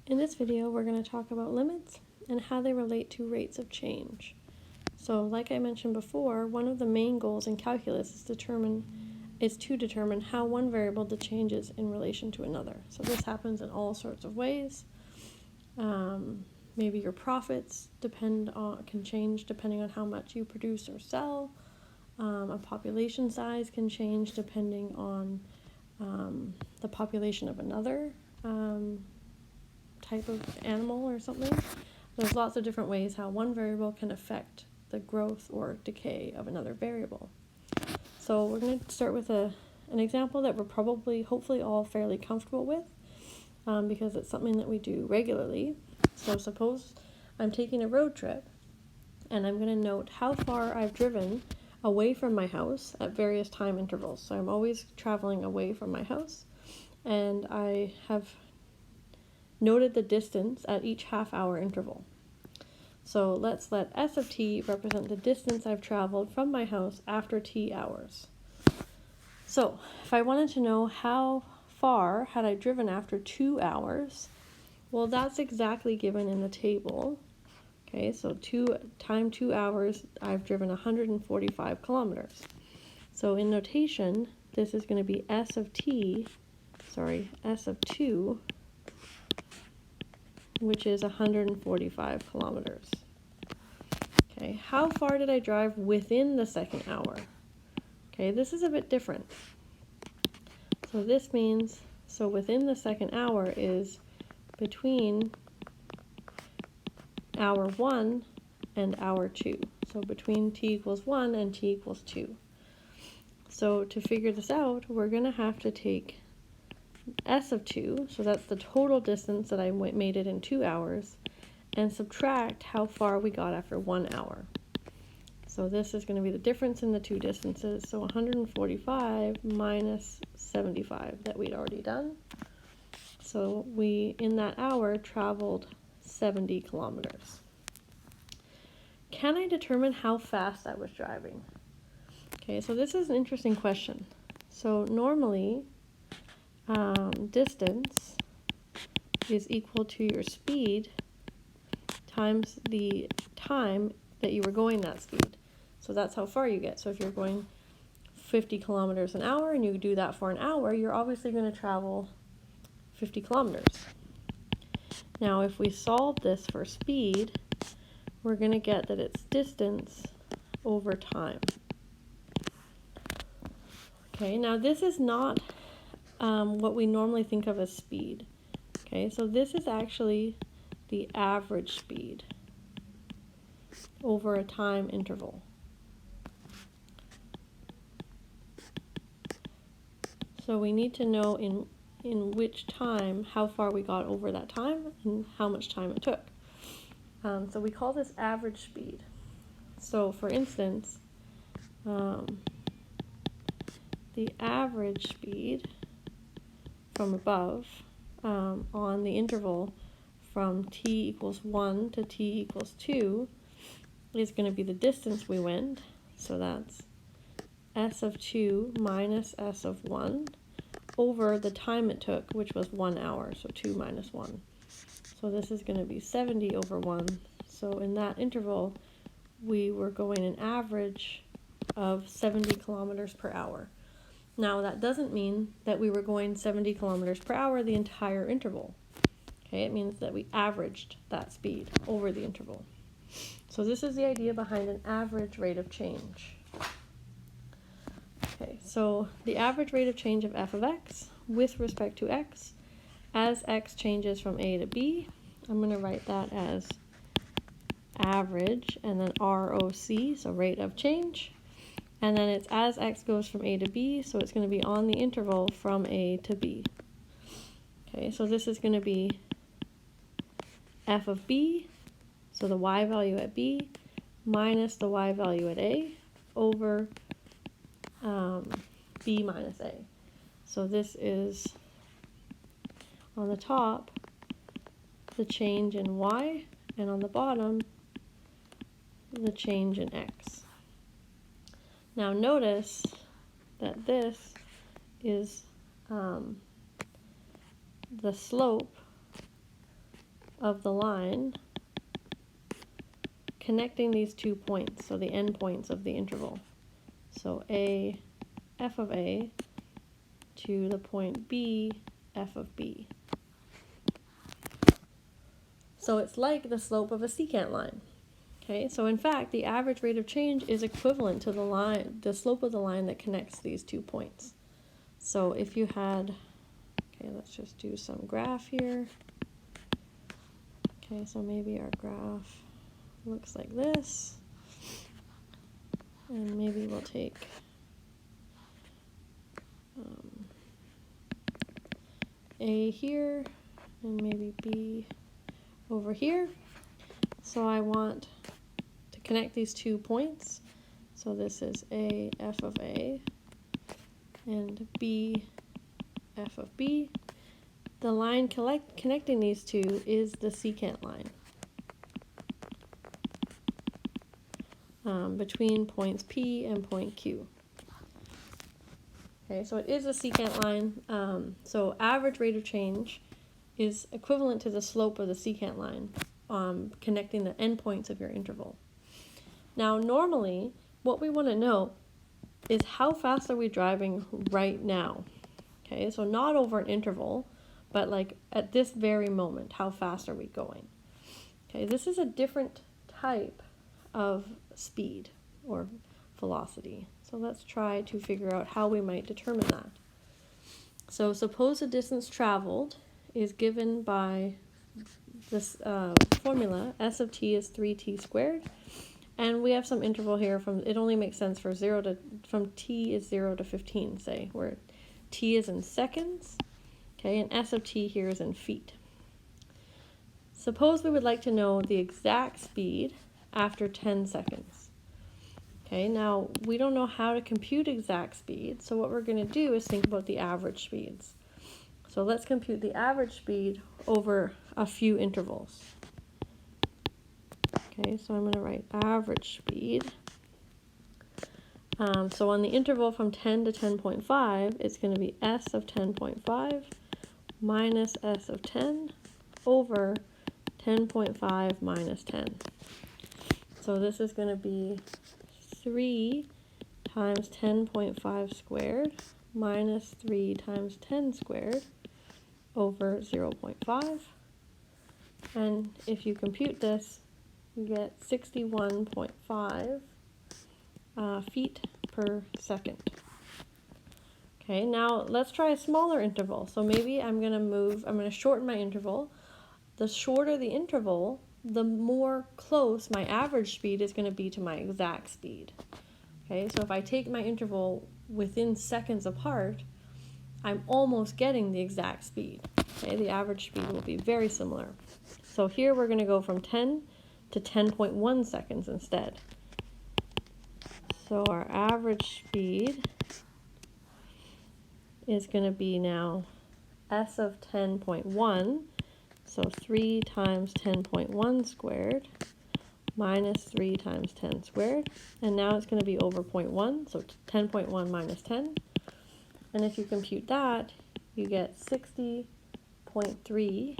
In this video, we're going to talk about limits and how they relate to rates of change. So, like I mentioned before, one of the main goals in calculus is to determine how one variable changes in relation to another. So this happens in all sorts of ways. Maybe your profits can change depending on how much you produce or sell. A population size can change depending on the population of another type of animal or something. There's lots of different ways how one variable can affect the growth or decay of another variable. So we're going to start with an example that we're hopefully all fairly comfortable with because it's something that we do regularly. So suppose I'm taking a road trip and I'm going to note how far I've driven away from my house at various time intervals. So I'm always traveling away from my house, and I have noted the distance at each half-hour interval. So let's let S of t represent the distance I've traveled from my house after t hours. So if I wanted to know how far had I driven after 2 hours, well, that's exactly given in the table. Okay, so 2 hours, I've driven 145 kilometers. So in notation, this is going to be S of 2, which is 145 kilometers. Okay, how far did I drive within the second hour? Okay, this is a bit different. So this means, within the second hour is between hour 1 and hour 2. So between t equals 1 and t equals 2. So to figure this out, we're going to have to take S of 2, so that's the total distance that I made it in 2 hours, and subtract how far we got after 1 hour. So this is going to be the difference in the two distances, so 145 minus 75 that we'd already done. So we, in that hour, traveled 70 kilometers. Can I determine how fast I was driving? Okay, so this is an interesting question. So normally, distance is equal to your speed times the time that you were going that speed. So that's how far you get. So if you're going 50 kilometers an hour and you do that for an hour, you're obviously going to travel 50 kilometers. Now if we solve this for speed, we're going to get that it's distance over time. Okay, now this is not what we normally think of as speed. Okay, so this is actually the average speed over a time interval. So we need to know in which time, how far we got over that time and how much time it took. So we call this average speed. So for instance, the average speed from above on the interval from t equals 1 to t equals 2 is going to be the distance we went. So that's S of 2 minus S of 1 over the time it took, which was 1 hour, so 2 minus 1. So this is going to be 70 over 1. So in that interval, we were going an average of 70 kilometers per hour. Now that doesn't mean that we were going 70 kilometers per hour the entire interval. Okay, it means that we averaged that speed over the interval. So this is the idea behind an average rate of change. Okay, so the average rate of change of f of x with respect to x, as x changes from a to b, I'm going to write that as average and then ROC, so rate of change. And then it's as x goes from a to b, so it's going to be on the interval from a to b. Okay, so this is going to be f of b, so the y value at b, minus the y value at a, over b minus a. So this is, on the top, the change in y, and on the bottom, the change in x. Now notice that this is the slope of the line connecting these 2 points, so the endpoints of the interval. So a, f of a, to the point b, f of b. So it's like the slope of a secant line. Okay, so in fact, the average rate of change is equivalent to the slope of the line that connects these 2 points. So if you had, okay, let's just do some graph here. Okay, so maybe our graph looks like this. And maybe we'll take A here and maybe B over here. So I want to connect these 2 points. So this is A, f of A, and B, f of B. The line connecting these two is the secant line between points P and point Q. Okay, so it is a secant line. So average rate of change is equivalent to the slope of the secant line connecting the endpoints of your interval. Now, normally, what we want to know is how fast are we driving right now? Okay, so not over an interval, but like at this very moment, how fast are we going? Okay, this is a different type of speed or velocity. So let's try to figure out how we might determine that. So suppose the distance traveled is given by this formula, s of t is 3t squared, and we have some interval here from, it only makes sense for from t is 0 to 15, say, where t is in seconds, okay, and s of t here is in feet. Suppose we would like to know the exact speed after 10 seconds. Okay, now we don't know how to compute exact speed, so what we're going to do is think about the average speeds. So let's compute the average speed over a few intervals. Okay, so I'm going to write average speed. So on the interval from 10 to 10.5, it's going to be s of 10.5 minus s of 10 over 10.5 minus 10. So this is going to be 3 times 10.5 squared minus 3 times 10 squared over 0.5. And if you compute this, you get 61.5 feet per second. Okay, now let's try a smaller interval. So maybe I'm going to shorten my interval. The shorter the interval, the more close my average speed is going to be to my exact speed. Okay, so if I take my interval within seconds apart, I'm almost getting the exact speed. Okay, the average speed will be very similar. So here we're going to go from 10 to 10.1 seconds instead. So our average speed is going to be now s of 10.1, so 3 times 10.1 squared minus 3 times 10 squared, and now it's going to be over 0.1, so 10.1 minus 10, and if you compute that, you get 60.3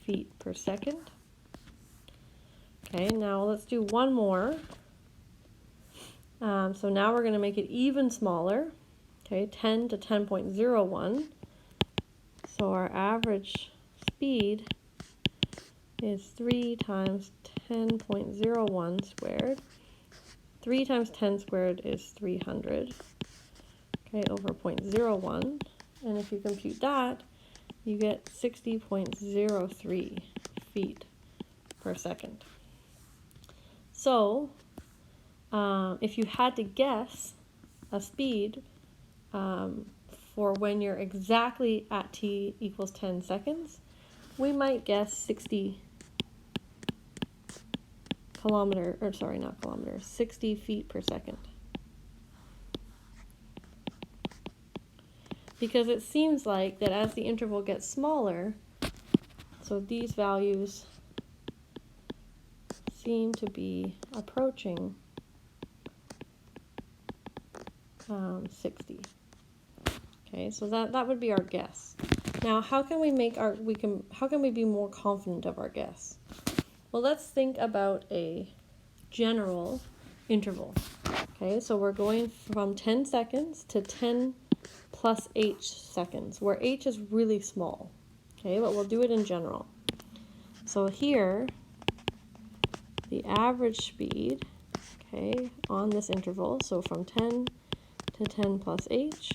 feet per second. Okay, now let's do one more. So now we're going to make it even smaller, okay, 10 to 10.01. So our average speed is 3 times 10.01 squared. 3 times 10 squared is 300, okay, over 0.01. And if you compute that, you get 60.03 feet per second. So if you had to guess a speed for when you're exactly at t equals 10 seconds, we might guess 60 feet per second. Because it seems like that as the interval gets smaller, so these values seem to be approaching 60. Okay, so that would be our guess. Now, how can we be more confident of our guess? Well, let's think about a general interval. Okay, so we're going from 10 seconds to 10 plus h seconds, where h is really small. Okay, but we'll do it in general. So here, the average speed, okay, on this interval, so from 10 to 10 plus h,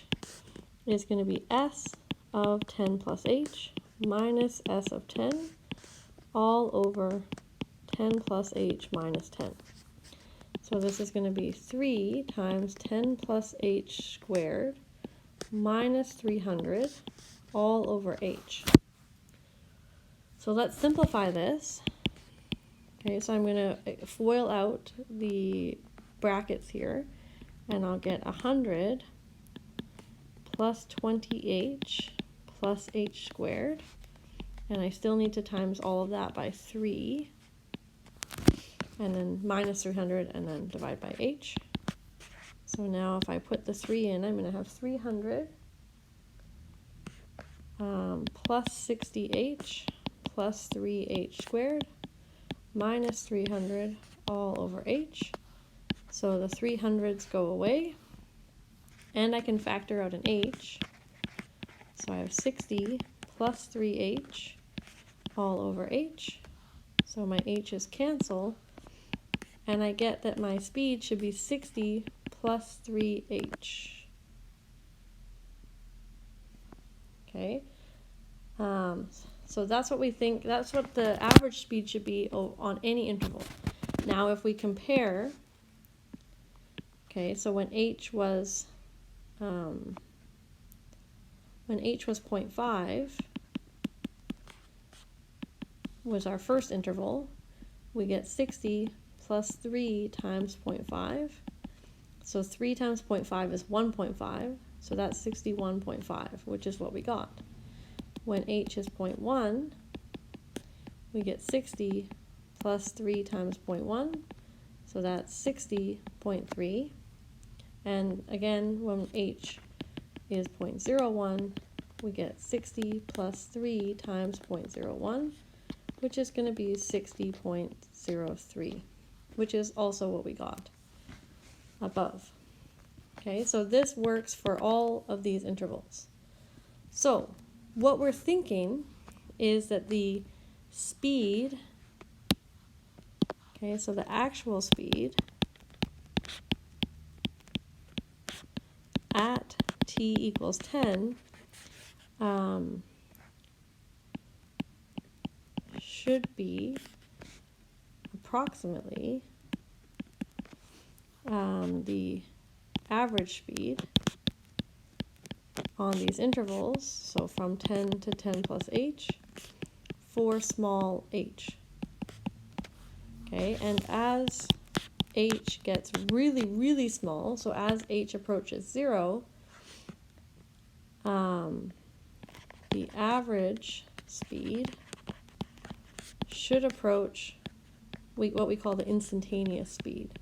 is going to be s of 10 plus h minus s of 10 all over 10 plus h minus 10. So this is going to be 3 times 10 plus h squared minus 300 all over h. So let's simplify this. Okay, so I'm going to FOIL out the brackets here, and I'll get 100 plus 20h plus h squared, and I still need to times all of that by 3, and then minus 300, and then divide by h. So now if I put the 3 in, I'm going to have 300 plus 60h plus 3h squared minus 300 all over h. So the 300s go away, and I can factor out an h. So I have 60 plus 3h all over h. So my h's cancel, and I get that my speed should be 60 plus 3h. Okay, so that's what we think, that's what the average speed should be on any interval. Now if we compare, okay, so when h was 0.5 was our first interval, we get 60 plus 3 times 0.5. So 3 times 0.5 is 1.5, so that's 61.5, which is what we got. When h is 0.1, we get 60 plus 3 times 0.1, so that's 60.3. And again, when h is 0.01, we get 60 plus 3 times 0.01, which is going to be 60.03, which is also what we got above. Okay, so this works for all of these intervals. So what we're thinking is that the speed, okay, so the actual speed at t equals 10 should be approximately the average speed on these intervals, so from 10 to 10 plus h, for small h. Okay, and as h gets really, really small, so as h approaches 0, the average speed should approach what we call the instantaneous speed.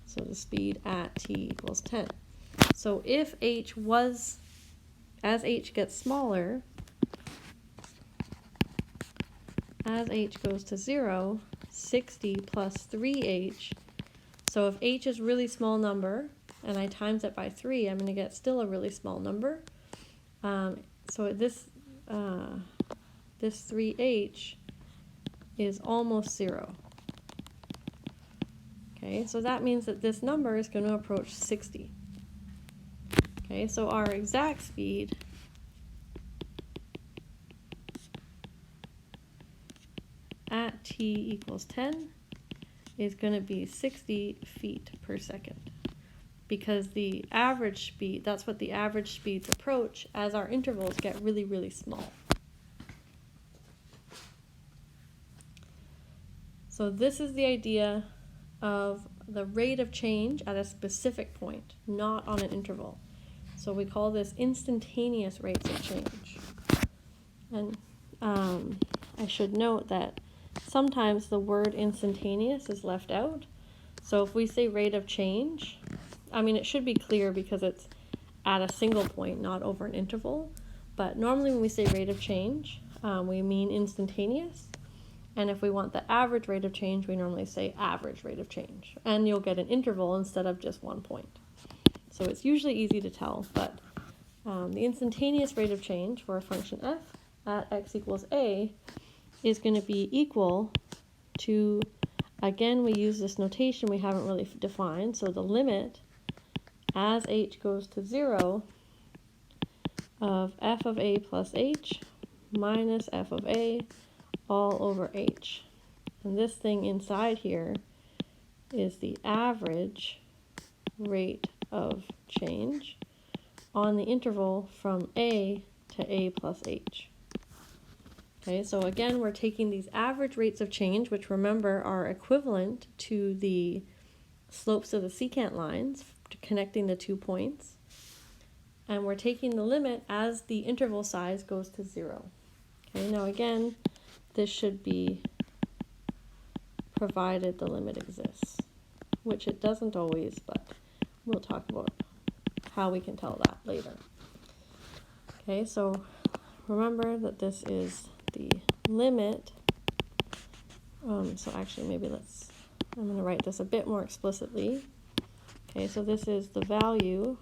So the speed at t equals 10. So if h was, as h gets smaller, as h goes to 0, 60 plus 3h, so if h is a really small number, and I times it by 3, I'm going to get still a really small number. So this 3h is almost 0. Okay, so that means that this number is going to approach 60. Okay, so our exact speed at t equals 10 is going to be 60 feet per second, because the average speed, that's what the average speeds approach as our intervals get really, really small. So this is the idea of the rate of change at a specific point, not on an interval. So we call this instantaneous rates of change. And I should note that sometimes the word instantaneous is left out. So if we say rate of change, I mean, it should be clear because it's at a single point, not over an interval. but normally when we say rate of change, we mean instantaneous. And if we want the average rate of change, we normally say average rate of change. And you'll get an interval instead of just 1 point. So it's usually easy to tell, but the instantaneous rate of change for a function f at x equals a is going to be equal to, again, we use this notation we haven't really defined, so the limit as h goes to 0 of f of a plus h minus f of a all over h. And this thing inside here is the average rate of change on the interval from a to a plus h. Okay, so again, we're taking these average rates of change, which remember are equivalent to the slopes of the secant lines, connecting the 2 points, and we're taking the limit as the interval size goes to 0. Okay, now again, this should be provided the limit exists, which it doesn't always, but we'll talk about how we can tell that later. Okay, so remember that this is the limit. So actually maybe I'm going to write this a bit more explicitly. Okay, so this is the value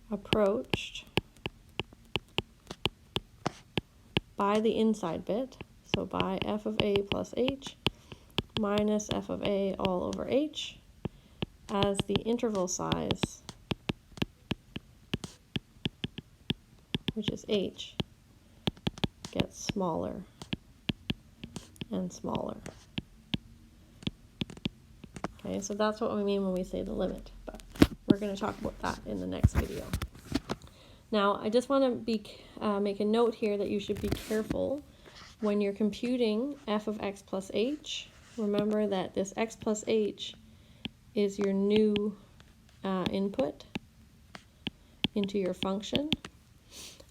approached by the inside bit, so by f of a plus h minus f of a all over h, as the interval size, which is h, gets smaller and smaller. Okay, so that's what we mean when we say the limit, but we're going to talk about that in the next video. Now, I just want to make a note here that you should be careful when you're computing f of x plus h. Remember that this x plus h is your new input into your function.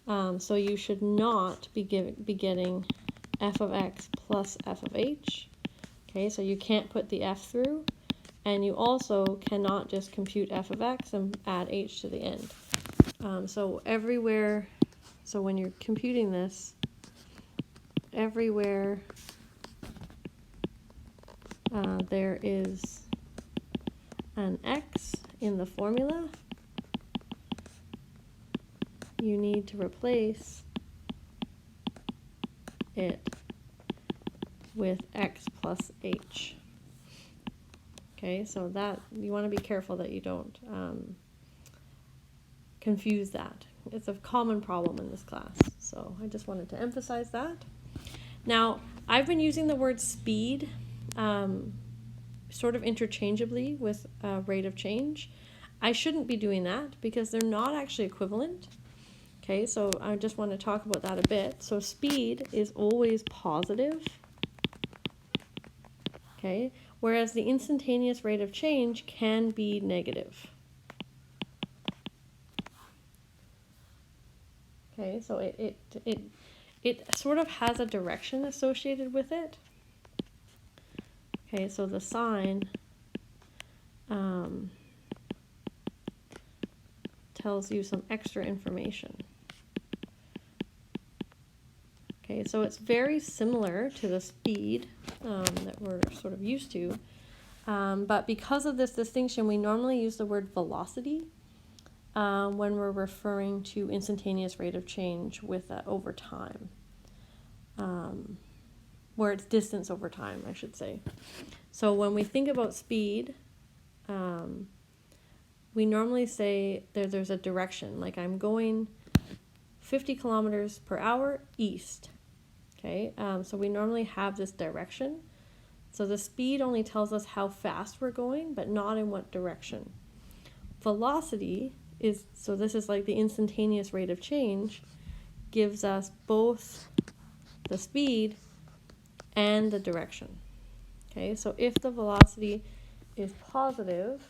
So you should not be getting f of x plus f of h. Okay, so you can't put the f through, and you also cannot just compute f of x and add h to the end. So everywhere, so when you're computing this, everywhere there is an x in the formula, you need to replace it with x plus h. Okay, so that you want to be careful that you don't confuse that. It's a common problem in this class, so I just wanted to emphasize that. Now, I've been using the word speed sort of interchangeably with rate of change. I shouldn't be doing that because they're not actually equivalent. Okay, so I just want to talk about that a bit. So speed is always positive, okay, whereas the instantaneous rate of change can be negative. Okay, so it sort of has a direction associated with it. Okay, so the sign tells you some extra information. Okay, so it's very similar to the speed that we're sort of used to, but because of this distinction, we normally use the word velocity when we're referring to instantaneous rate of change with over time, where it's distance over time, I should say. So when we think about speed, we normally say there's a direction, like I'm going 50 kilometers per hour east. Okay, so we normally have this direction. So the speed only tells us how fast we're going, but not in what direction. Velocity is, so this is like the instantaneous rate of change, gives us both the speed and the direction. Okay, so if the velocity is positive,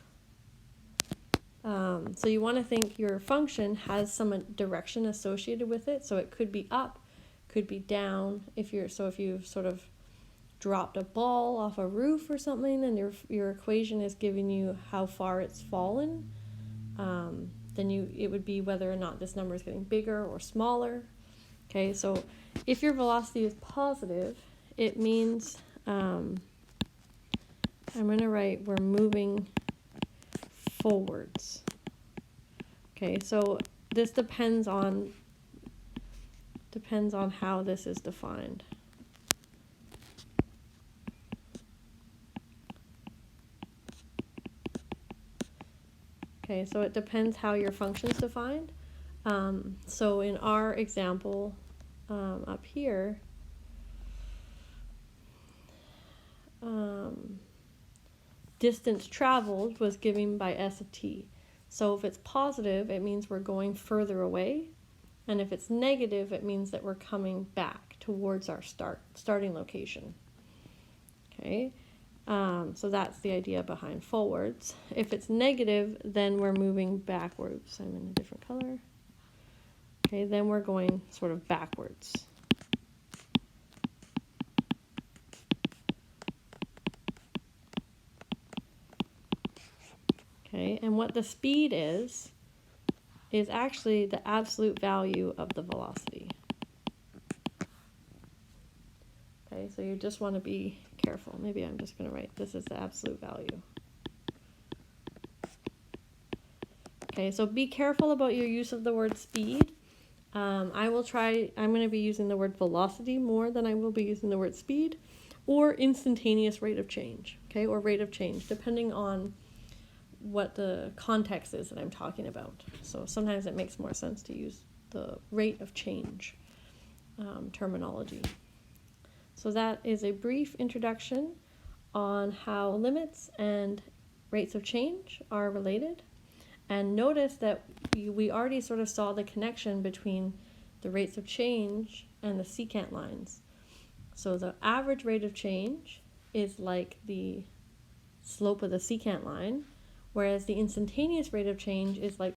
so you want to think your function has some direction associated with it, so it could be up, could be down. If you've sort of dropped a ball off a roof or something, then your equation is giving you how far it's fallen. then it would be whether or not this number is getting bigger or smaller. Okay, so if your velocity is positive, it means I'm going to write we're moving forwards. Okay, so this depends on how this is defined. Okay, so it depends how your function's defined. So in our example up here, distance traveled was given by s of t. So if it's positive, it means we're going further away. And if it's negative, it means that we're coming back towards our starting location. Okay, so that's the idea behind forwards. If it's negative, then we're moving backwards. I'm in a different color. Okay, then we're going sort of backwards. Okay, and what the speed is actually the absolute value of the velocity. Okay, so you just want to be careful. Maybe I'm just going to write this is the absolute value. Okay, so be careful about your use of the word speed. I'm going to be using the word velocity more than I will be using the word speed, or instantaneous rate of change, okay, or rate of change, depending on what the context is that I'm talking about. So sometimes it makes more sense to use the rate of change terminology. So that is a brief introduction on how limits and rates of change are related. And notice that we already sort of saw the connection between the rates of change and the secant lines. So the average rate of change is like the slope of the secant line, whereas the instantaneous rate of change is like